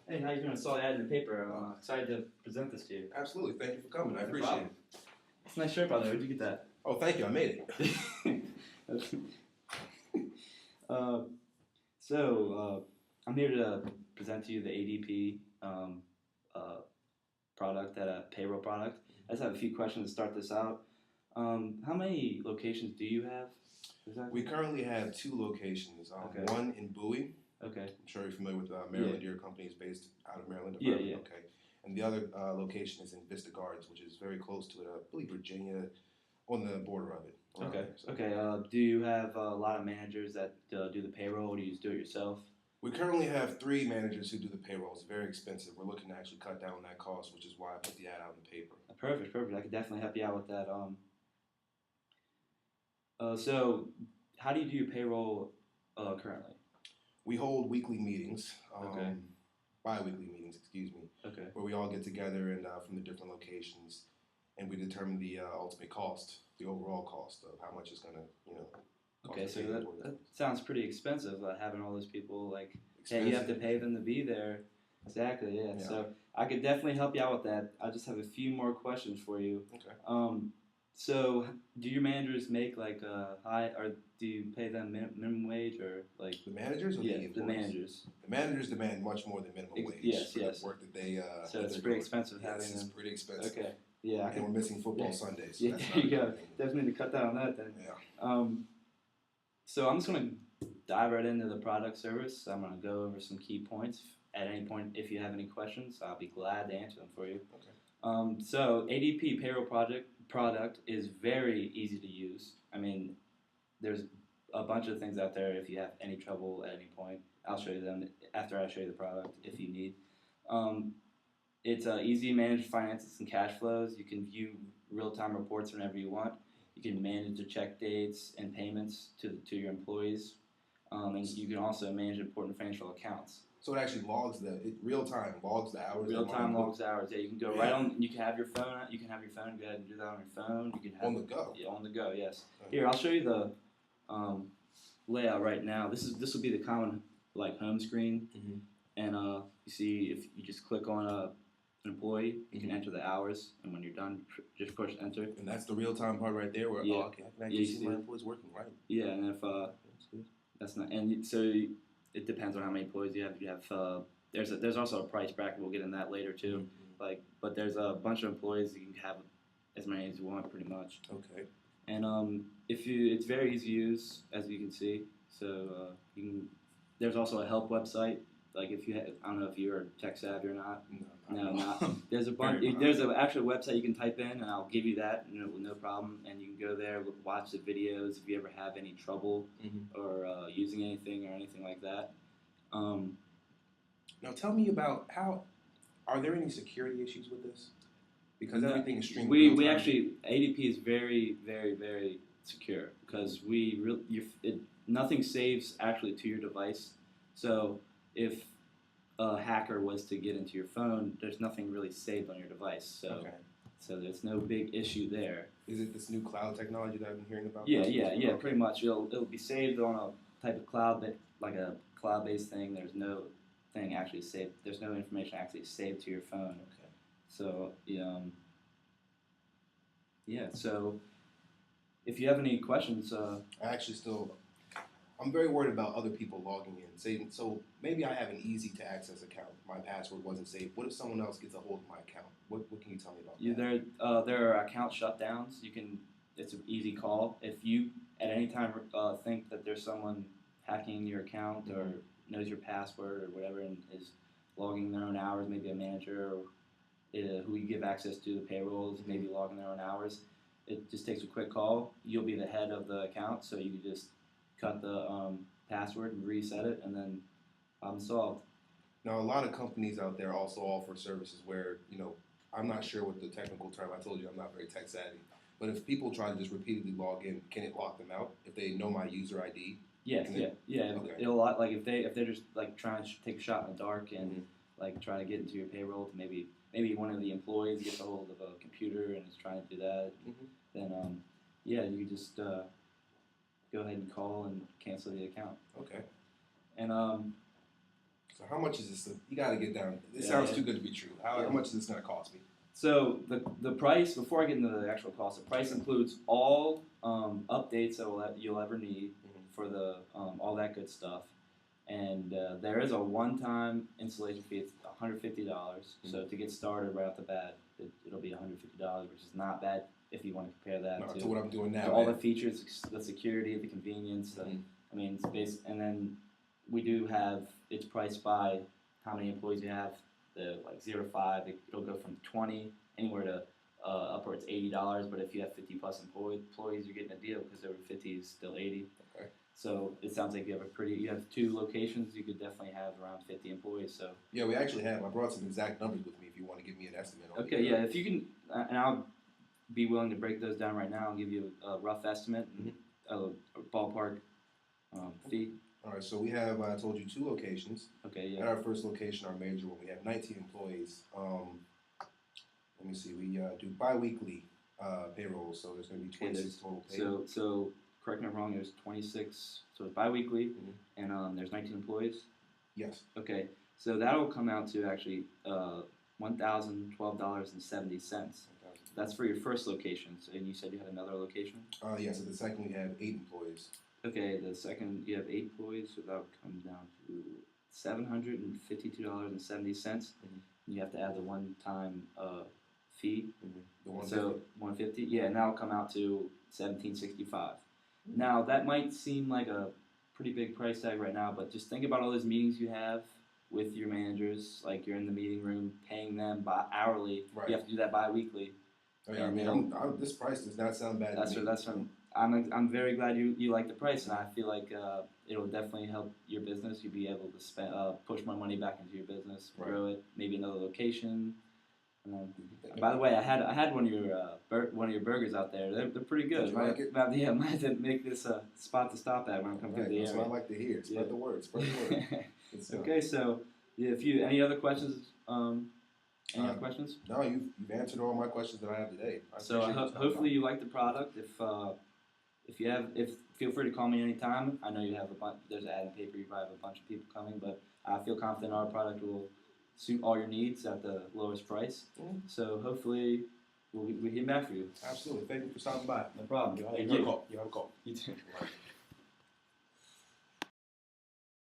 Hey, how you doing? I saw the ad in the paper. I'm excited to present this to you. Absolutely. Thank you for coming. I No appreciate problem. it. It's a nice shirt, by the way. Where'd you get that? Oh, thank you. I made it. I'm here to present to you the ADP product, that payroll product. I just have a few questions to start this out. How many locations do you have? We currently have 2 locations. Okay. One in Bowie. Okay. I'm sure you're familiar with Maryland. Yeah. Your company is based out of Maryland. Yeah, yeah. Okay. And the other location is in Vista Gardens, which is very close to it. I believe Virginia, on the border of it. Okay. There, so. Okay. Do you have a lot of managers that do the payroll, or do you just do it yourself? We currently have 3 managers who do the payroll. It's very expensive. We're looking to actually cut down on that cost, which is why I put the ad out in the paper. Perfect. I could definitely help you out with that. So how do you do your payroll currently? We hold weekly meetings, Okay. bi-weekly meetings, excuse me, Okay. where we all get together and from the different locations, and we determine the ultimate cost, the overall cost of how much it's going to, Okay, cost so to pay that sounds pretty expensive, having all those people, expensive. you have to pay them to be there. Exactly, yeah. Yeah. So I could definitely help you out with that. I just have a few more questions for you. Okay. So do your managers make high, or do you pay them minimum wage, or like the managers or the employees? The managers. The managers demand much more than minimum wage Yes, for yes. the work that they. So it's pretty expensive having them. them. It's pretty expensive. Okay. Yeah. And we're missing football Sundays. So Yeah, there you go. Definitely need to cut down on that then. Yeah. So I'm just going to dive right into the product service. I'm going to go over some key points. At any point, if you have any questions, I'll be glad to answer them for you. Okay. So ADP payroll product is very easy to use. I mean, there's a bunch of things out there. If you have any trouble at any point, I'll show you them after I show you the product if you need. It's easy to manage finances and cash flows. You can view real-time reports whenever you want. You can manage the check dates and payments to your employees. And you can also manage important financial accounts. So it actually logs real time logs the hours. Real time logs the hours. Yeah, you can go right on. You can have your phone. You can have your phone. Go ahead and do that on your phone. You can have on the go. Yeah, on the go. Yes. Here, I'll show you the layout right now. This will be the common home screen, and you see if you just click on an employee, you can enter the hours, and when you're done, just push enter. And that's the real time part right there. Where yeah, I can actually see my employees working right. Yeah, and if that's not, and so it depends on how many employees you have. If you have there's also a price bracket. We'll get in that later too. But there's a bunch of employees. You can have as many as you want, pretty much. Okay. And it's very easy to use, as you can see. So there's also a help website. Like if you I don't know if you're tech savvy or not. No, not. There's a bunch. There's an actual website you can type in, and I'll give you that, no problem. And you can go there, watch the videos if you ever have any trouble or using anything or anything like that. Now tell me about are there any security issues with this? Because everything is streamed. We actually ADP is very, very, very secure because nothing saves actually to your device. So if a hacker was to get into your phone, there's nothing really saved on your device. So there's no big issue there. Is it this new cloud technology that I've been hearing about? Yeah. Pretty much, it'll be saved on a type of cloud like a cloud-based thing. There's no thing actually saved. There's no information actually saved to your phone. Okay. So So if you have any questions, I'm very worried about other people logging in. So maybe I have an easy to access account. My password wasn't saved. What if someone else gets a hold of my account? What can you tell me about that? There are account shutdowns. It's an easy call. If you at any time think that there's someone hacking your account or knows your password or whatever and is logging their own hours, maybe a manager or who you give access to the payrolls, maybe logging their own hours, it just takes a quick call. You'll be the head of the account, so you can just cut the password and reset it, and then problem solved. Now, a lot of companies out there also offer services where, I'm not sure what the technical term, I told you I'm not very tech savvy, but if people try to just repeatedly log in, can it lock them out if they know my user ID? Yes, yeah. Okay. It'll if they're just trying to take a shot in the dark and try to get into your payroll to maybe one of the employees gets a hold of a computer and is trying to do that, then you can just go ahead and call and cancel the account. Okay. And So how much is this? You got to get down. It Yeah, sounds yeah. too good to be true. How much is this going to cost me? So the price, before I get into the actual cost, the price includes all updates that you'll ever need for the all that good stuff. And there is a one-time installation fee. It's $150. So to get started right off the bat, it'll be $150, which is not bad if you want to compare that To what I'm doing now. to all the features, the security, the convenience. I mean, it's based, and then we do have it's priced by how many employees you have. The like 0 to 5, it'll go from 20 anywhere to upwards $80. But if you have 50 plus employees, you're getting a deal because over 50 is still 80. Okay. So it sounds like you have 2 locations. You could definitely have around 50 employees. So yeah, we actually have. I brought some exact numbers with me if you want to give me an estimate. Okay, yeah, if you can, and I'll be willing to break those down right now and give you a rough estimate, a ballpark fee. All right, so we have, I told you, 2 locations. Okay, yeah. At our first location, our major one, we have 19 employees. Let me see, we do bi-weekly payroll, so there's going to be 26 total pay. So correct me if I'm wrong, there's 26, so it's bi-weekly, and there's 19 employees? Yes. Okay, so that'll come out to actually $1,012.70. That's for your first location, and you said you had another location? Yes, at the second we have 8 employees. Okay, the second you have 8 employees, so that would come down to $752.70. You have to add the one-time fee. The 150. So 150, yeah, and that'll come out to $1,765. Now that might seem like a pretty big price tag right now, but just think about all those meetings you have with your managers. Like you're in the meeting room, paying them by hourly. Right. You have to do that bi-weekly. Oh, yeah, I mean, this price does not sound bad. I'm very glad you like the price, and I feel like it'll definitely help your business. You'll be able to spend push more money back into your business, grow it, maybe another location. By the way, I had one of your burgers out there. They're pretty good. Did you like it? Might have to make this a spot to stop at when I come through the area. That's what I like to hear. Spread the word. Spread the word. Okay, so if you any other questions? Any other questions? No, you've answered all my questions that I have today. Hopefully you like the product. If feel free to call me anytime. I know you have there's an ad in paper. You probably have a bunch of people coming, but I feel confident our product will suit all your needs at the lowest price. So hopefully we get back for you. Absolutely. Thank you for stopping by. No problem. You have a call. You too.